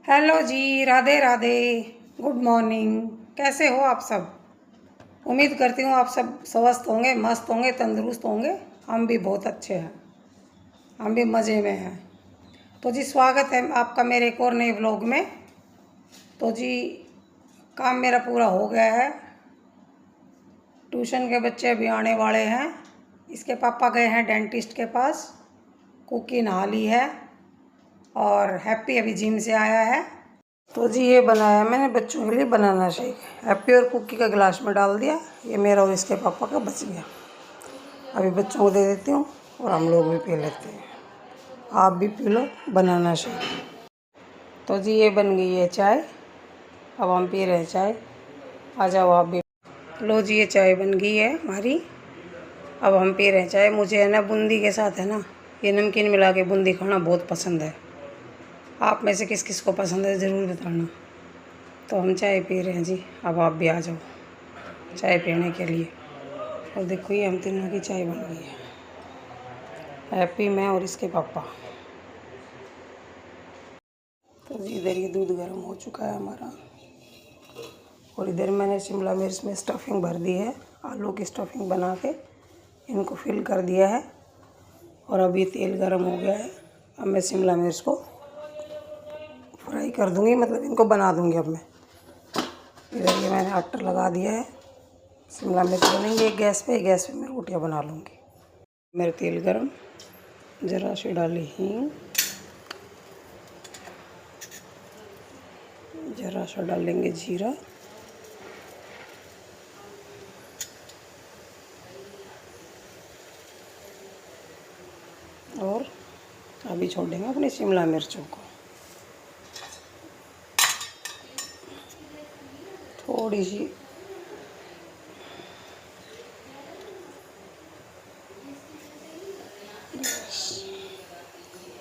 Hello जी, Radhe Radhe. Good morning. कैसे हो आप सब? उम्मीद करती हूँ आप सब स्वस्थ होंगे, मस्त होंगे, तंदुरुस्त होंगे। हम भी बहुत अच्छे हैं, हम भी मज़े में हैं। तो जी स्वागत है आपका मेरे एक और नए व्लॉग में। तो जी काम मेरा पूरा हो गया है। ट्यूशन के बच्चे अभी आने वाले हैं। इसके पापा गए हैं डेंटिस्ट के पास। कुकी नहा ली है और हैप्पी अभी जिम से आया है। तो जी ये बनाया मैंने बच्चों के लिए बनाना शेक। हैप्पी और कुकी का गिलास में डाल दिया। ये मेरा और इसके पापा का बच गया। अभी बच्चों को दे देती हूँ और हम लोग भी पी लेते हैं। आप भी पी लो बनाना शेक। तो जी ये बन गई है चाय। अब हम पी रहे हैं चाय। आ जाओ आप भी। लो जी ये चाय बन गई है हमारी। अब हम पी रहे हैं चाय। मुझे है ना बूंदी के साथ है ना ये नमकीन मिला के बूंदी खाना बहुत पसंद है। आप में से किस किस को पसंद है ज़रूर बताना। तो हम चाय पी रहे हैं जी। अब आप भी आ जाओ चाय पीने के लिए। और देखो ये हम तीनों की चाय बन गई है। हैप्पी, मैं और इसके पापा। तो जी इधर ये दूध गर्म हो चुका है हमारा। और इधर मैंने शिमला मिर्च में स्टफिंग भर दी है। आलू की स्टफिंग बना के इनको फिल कर दिया है। और अब ये तेल गर्म हो गया है। अब मैं शिमला मिर्च को फ्राई कर दूँगी, मतलब इनको बना दूँगी। अब मैं इधर ये मैंने आटा लगा दिया है। शिमला मिर्च बनेंगे गैस पे मैं रोटियां बना लूँगी। मेरा तेल गरम, ज़रा सी डाली हींग, ज़रा सा डालेंगे जीरा, और अभी छोड़ेंगे अपनी शिमला मिर्चों को। थोड़ी सी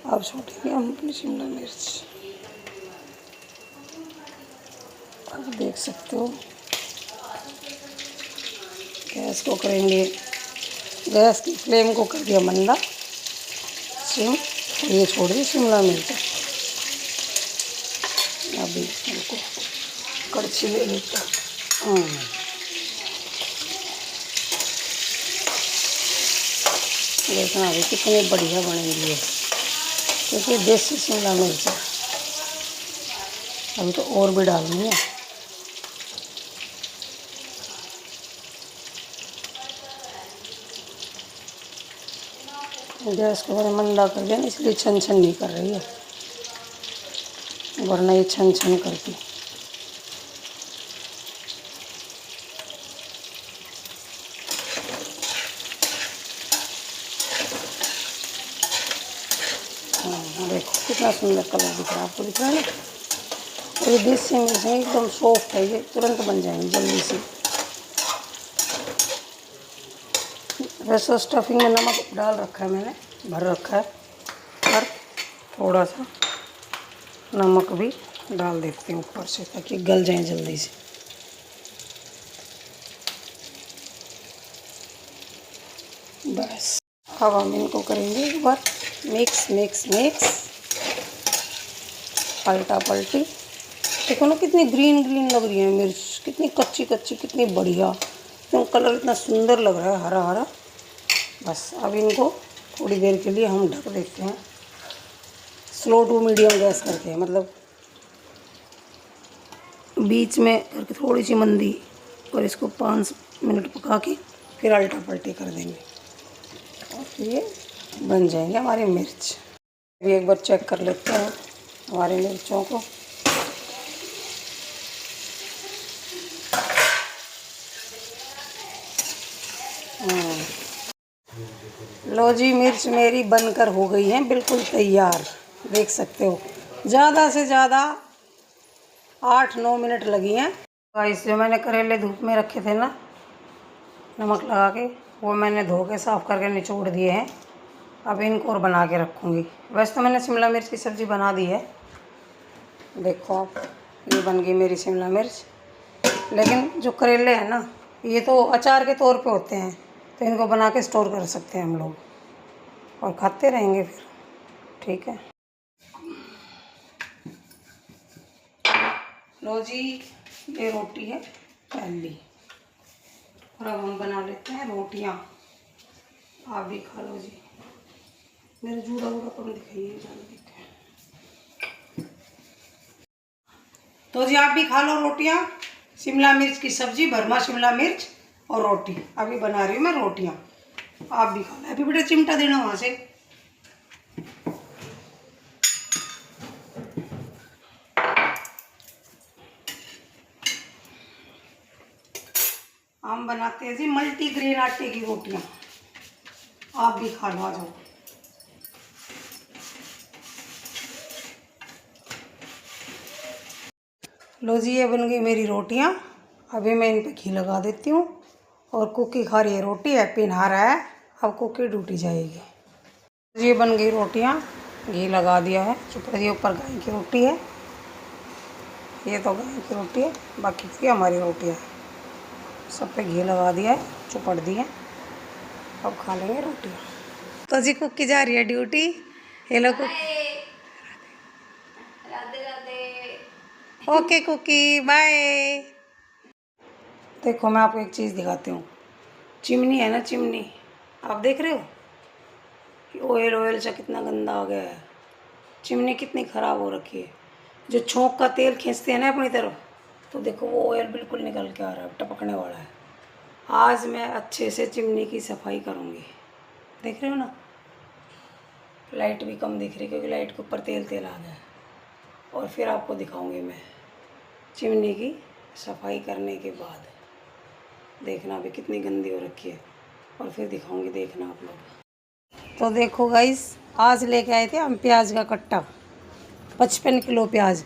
अब छोड़ेंगे हम अपनी शिमला मिर्च। अब देख सकते हो गैस को करेंगे, गैस की फ्लेम को कर दिया मंदा, सिम। और ये छोड़ दी शिमला मिर्च। अभी इनको कड़छी ले लेते हैं। देखना अभी कितनी बढ़िया बनेगी है, क्योंकि देसी शिमला मिर्च है। अभी तो और भी डालनी है। गैस को मैंने मंदा कर दिया, इसलिए छन छन नहीं कर रही है, वरना ये छन छन करती। देखो कितना सुंदर कलर दिख रहा है, आपको दिख रहा है ना। और ये देसी मिर्च है, एकदम सॉफ्ट है, ये तुरंत बन जाएंगे जल्दी से। वैसे स्टफिंग में नमक डाल रखा है मैंने, भर रखा है, पर थोड़ा सा नमक भी डाल देती हूँ ऊपर से, ताकि गल जाए जल्दी से। बस अब हम इनको करेंगे एक बार मिक्स मिक्स मिक्स, पलटा पलटी। देखो ना कितनी ग्रीन ग्रीन लग रही है मिर्च, कितनी कच्ची कच्ची, कितनी बढ़िया, तो कलर इतना सुंदर लग रहा है, हरा हरा। बस अब इनको थोड़ी देर के लिए हम ढक देते हैं, स्लो टू मीडियम गैस करके, मतलब बीच में करके थोड़ी सी मंदी, और इसको 5 मिनट पका के फिर अल्टा पल्टी कर देंगे और ये बन जाएंगे हमारी मिर्च। अभी एक बार चेक कर लेते हैं हमारी मिर्चों को। लो जी मिर्च मेरी बनकर हो गई है बिल्कुल तैयार, देख सकते हो। ज़्यादा से ज़्यादा 8-9 मिनट लगी हैं। गाइस जो मैंने करेले धूप में रखे थे ना नमक लगा के, वो मैंने धो के साफ़ करके निचोड़ दिए हैं। अब इनको और बना के रखूँगी। वैसे तो मैंने शिमला मिर्च की सब्ज़ी बना दी है, देखो आप, ये बन गई मेरी शिमला मिर्च। लेकिन जो करेले हैं ना, ये तो अचार के तौर पे होते हैं, तो इनको बना के स्टोर कर सकते हैं हम लोग और खाते रहेंगे फिर, ठीक है। लो जी, ये रोटी है पहली, और अब हम बना लेते हैं रोटियां। आप भी खा लो जी। मेरे जूड़ा वूड़ा कम दिखाइए, ज़्यादा दिखे। तो जी आप भी खा लो रोटियां। शिमला मिर्च की सब्जी, भरमा शिमला मिर्च और रोटी। अभी बना रही हूँ मैं रोटियां, आप भी खा लो। अभी बेटा चिमटा देना वहाँ से। हम बनाते हैं जी मल्टीग्रेन आटे की रोटियां, आप भी खा लो, आ जाओ। लो जी, ये बन गई मेरी रोटियां। अभी मैं इन पे घी लगा देती हूँ। और कुकी खा रही है रोटी, हैप्पी नहा रहा है। अब कुकी ड्यूटी जाएगी। ये बन गई रोटियां, घी लगा दिया है। चुपड़ ये ऊपर गाय की रोटी है, ये तो गाय की रोटी है, बाकी की हमारी रोटी है। सब पे घी लगा दिया है, चुपड़ दी है। अब खा लेंगे रोटियां। तो जी कुकी जा रही है duty. Hello cookie. Radhe Radhe. Okay cookie, bye. देखो मैं आपको एक चीज़ दिखाती हूँ। चिमनी है ना, चिमनी, आप देख रहे हो कि ऑयल ऑयल सा कितना गंदा आ गया है। चिमनी कितनी ख़राब हो रखी है। जो छोंक का तेल खींचते हैं ना अपनी तरफ, तो देखो वो ऑयल बिल्कुल निकल के आ रहा है, टपकने वाला है। आज मैं अच्छे से चिमनी की सफाई करूँगी। देख रहे हो ना, लाइट भी कम दिख रही क्योंकि लाइट के ऊपर तेल तेल आ गया है। और फिर आपको दिखाऊंगी मैं चिमनी की सफाई करने के बाद। देखना अभी कितनी गंदी हो रखी है, और फिर दिखाऊंगी, देखना आप लोग। तो देखो गाइस, आज लेके आए थे हम प्याज का कट्टा, 55 किलो प्याज।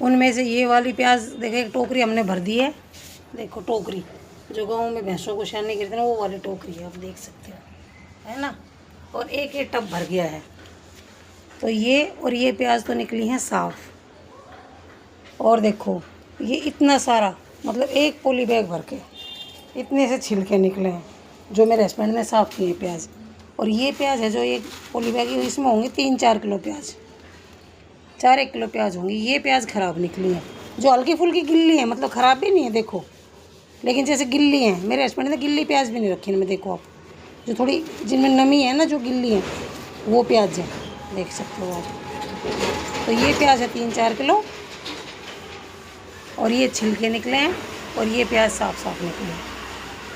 उनमें से ये वाली प्याज देखो, एक टोकरी हमने भर दी है। देखो टोकरी, जो गाँव में भैंसों को शानी करते हैं ना, वो वाली टोकरी है, आप देख सकते हो, है ना। और एक ये टब भर गया है। तो ये और ये प्याज तो निकली हैं साफ़। और देखो ये इतना सारा, मतलब एक पोली बैग भर के इतने से छिलके निकले हैं, जो मेरे हस्बैंड ने साफ़ किए प्याज। और ये प्याज है जो एक पोली बैग है, इसमें होंगे 3-4 किलो प्याज, 4-1 किलो प्याज होंगी। ये प्याज ख़राब निकली है, जो हल्की फुल्की गिल्ली है, मतलब ख़राब भी नहीं है देखो, लेकिन जैसे गिल्ली है। मेरे हस्बैंड ने गिल्ली प्याज भी नहीं रखी इनमें, देखो आप, जो थोड़ी जिनमें नमी है ना, जो गिल्ली है, वो प्याज है, देख सकते हो आप। तो ये प्याज है 3-4 किलो, और ये छिलके निकले हैं, और ये प्याज साफ साफ निकले हैं,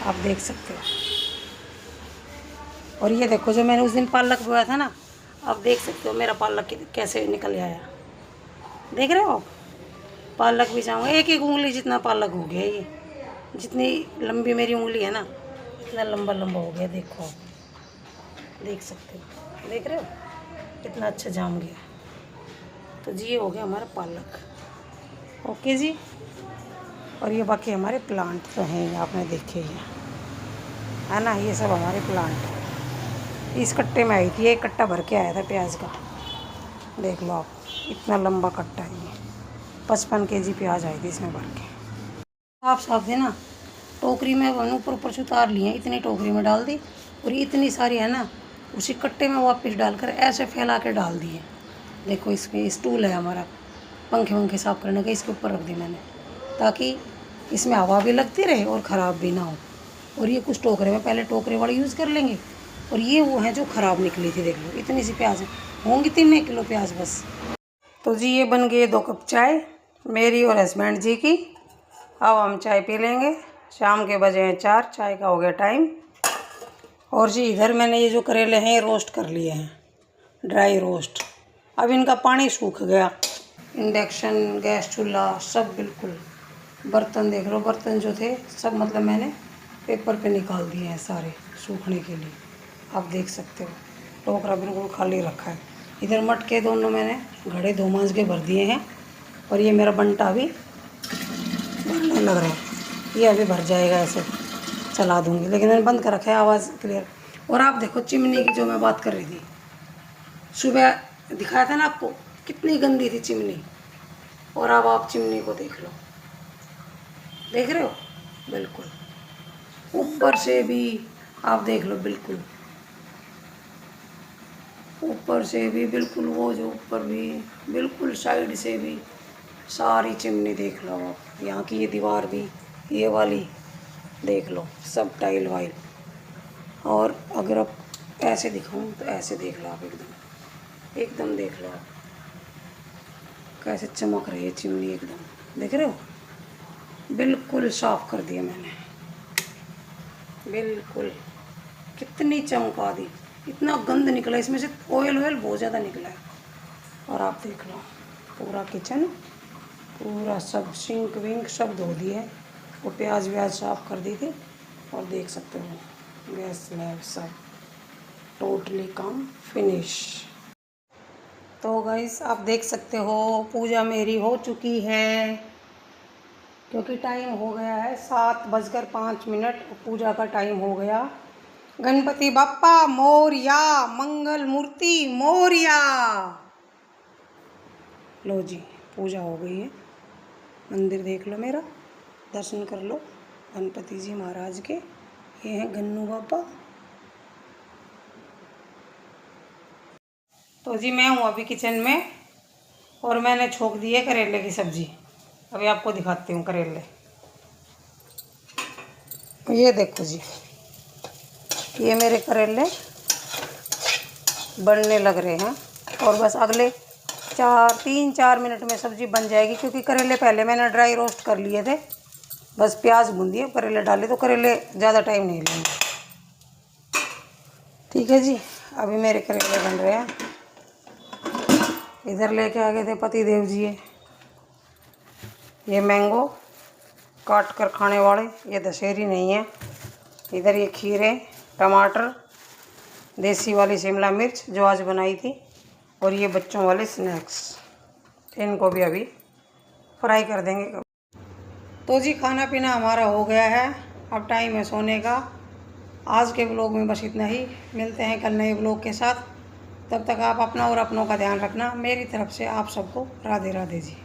आप देख सकते हो। और ये देखो, जो मैंने उस दिन पालक बोया था ना, आप देख सकते हो मेरा पालक कैसे निकल आया, देख रहे हो आप। पालक भी चाहूँगा, एक एक उंगली जितना पालक हो गया। ये जितनी लंबी मेरी उंगली है ना, इतना लंबा लंबा हो गया, देखो आप, देख सकते हो, देख रहे हो कितना अच्छा जाम गया। तो जी ये हो गया हमारा पालक, ओके जी। और ये बाकी हमारे प्लांट तो हैं, आपने देखे ही है ना, ये सब हमारे प्लांट हैं। इस कट्टे में आई थी, एक कट्टा भर के आया था प्याज का, देख लो आप, इतना लंबा कट्टा है ये। 55 kg प्याज आई थी इसमें भर के। साफ साफ थे ना, टोकरी में ऊपर ऊपर से उतार लिए, इतनी टोकरी में डाल दी, और इतनी सारी है ना, उसी कट्टे में वापस डालकर ऐसे फैला के डाल दिए। देखो इसमें स्टूल है हमारा, पंखे वंखे साफ़ करने का, इसके ऊपर रख दी मैंने, ताकि इसमें हवा भी लगती रहे और ख़राब भी ना हो। और ये कुछ टोकरे में पहले टोकरे वाले यूज़ कर लेंगे। और ये वो हैं जो ख़राब निकली थी, देख लो इतनी सी प्याज होंगी, 3 किलो प्याज बस। तो जी ये बन गई 2 कप चाय मेरी और हस्बैंड जी की। अब हम चाय पी लेंगे। शाम के बजे हैं 4, चाय का हो गया टाइम। और जी इधर मैंने ये जो करेले हैं, ये रोस्ट कर लिए हैं, ड्राई रोस्ट। अब इनका पानी सूख गया। इंडक्शन, गैस चूल्हा सब बिल्कुल, बर्तन देख लो, बर्तन जो थे सब मतलब मैंने पेपर पे निकाल दिए हैं सारे सूखने के लिए, आप देख सकते हो। टोकरा बिल्कुल खाली रखा है। इधर मटके दोनों मैंने घड़े 2 मांज के भर दिए हैं। और ये मेरा बंटा अभी भरने लग रहा है, ये अभी भर जाएगा, ऐसे चला दूँगी, लेकिन मैंने बंद कर रखा है, आवाज़ क्लियर। और आप देखो चिमनी की जो मैं बात कर रही थी, सुबह दिखाया था ना आपको, कितनी गंदी थी चिमनी। और अब आप चिमनी को देख लो, देख रहे हो, बिल्कुल ऊपर से भी आप देख लो, बिल्कुल ऊपर से भी बिल्कुल, वो जो ऊपर भी बिल्कुल, साइड से भी सारी चिमनी देख लो आप, यहाँ की ये दीवार भी, ये वाली देख लो, सब टाइल वाइल। और अगर आप ऐसे दिखाऊं तो ऐसे देख लो आप, एकदम एकदम देख लो आप कैसे चमक रही है चिमनी, एकदम देख रहे हो, बिल्कुल साफ कर दिया मैंने, बिल्कुल कितनी चमका दी। इतना गंद निकला इसमें से, ऑयल बहुत ज़्यादा निकला है। और आप देख लो पूरा किचन, पूरा सब सिंक विंक सब धो दिए, वो प्याज व्याज साफ कर दी थी। और देख सकते हो गैस स्लैब सब टोटली काम फिनिश। तो गाइस आप देख सकते हो पूजा मेरी हो चुकी है, क्योंकि टाइम हो गया है 7:05। पूजा का टाइम हो गया। गणपति बप्पा मोरया, मंगल मूर्ति मोरया। लो जी पूजा हो गई है। मंदिर देख लो मेरा, दर्शन कर लो गणपति जी महाराज के। ये हैं गन्नू बाबा। तो जी मैं हूँ अभी किचन में, और मैंने छोक दी है करेले की सब्जी। अभी आपको दिखाती हूँ करेले। ये देखो जी, ये मेरे करेले बनने लग रहे हैं, और बस अगले 3-4 मिनट में सब्ज़ी बन जाएगी। क्योंकि करेले पहले मैंने ड्राई रोस्ट कर लिए थे, बस प्याज भून दिए, करेले डाले, तो करेले ज़्यादा टाइम नहीं लेंगे। ठीक है जी, अभी मेरे करेले बन रहे हैं। इधर लेके आ गए थे पति देव जी ये मैंगो काट कर खाने वाले, ये दशहरी नहीं है। इधर ये खीरे, टमाटर, देसी वाली शिमला मिर्च जो आज बनाई थी, और ये बच्चों वाले स्नैक्स, इनको भी अभी फ्राई कर देंगे। तो जी खाना पीना हमारा हो गया है, अब टाइम है सोने का। आज के व्लॉग में बस इतना ही, मिलते हैं कल नए व्लॉग के साथ। तब तक आप अपना और अपनों का ध्यान रखना। मेरी तरफ से आप सबको राधे राधे जी।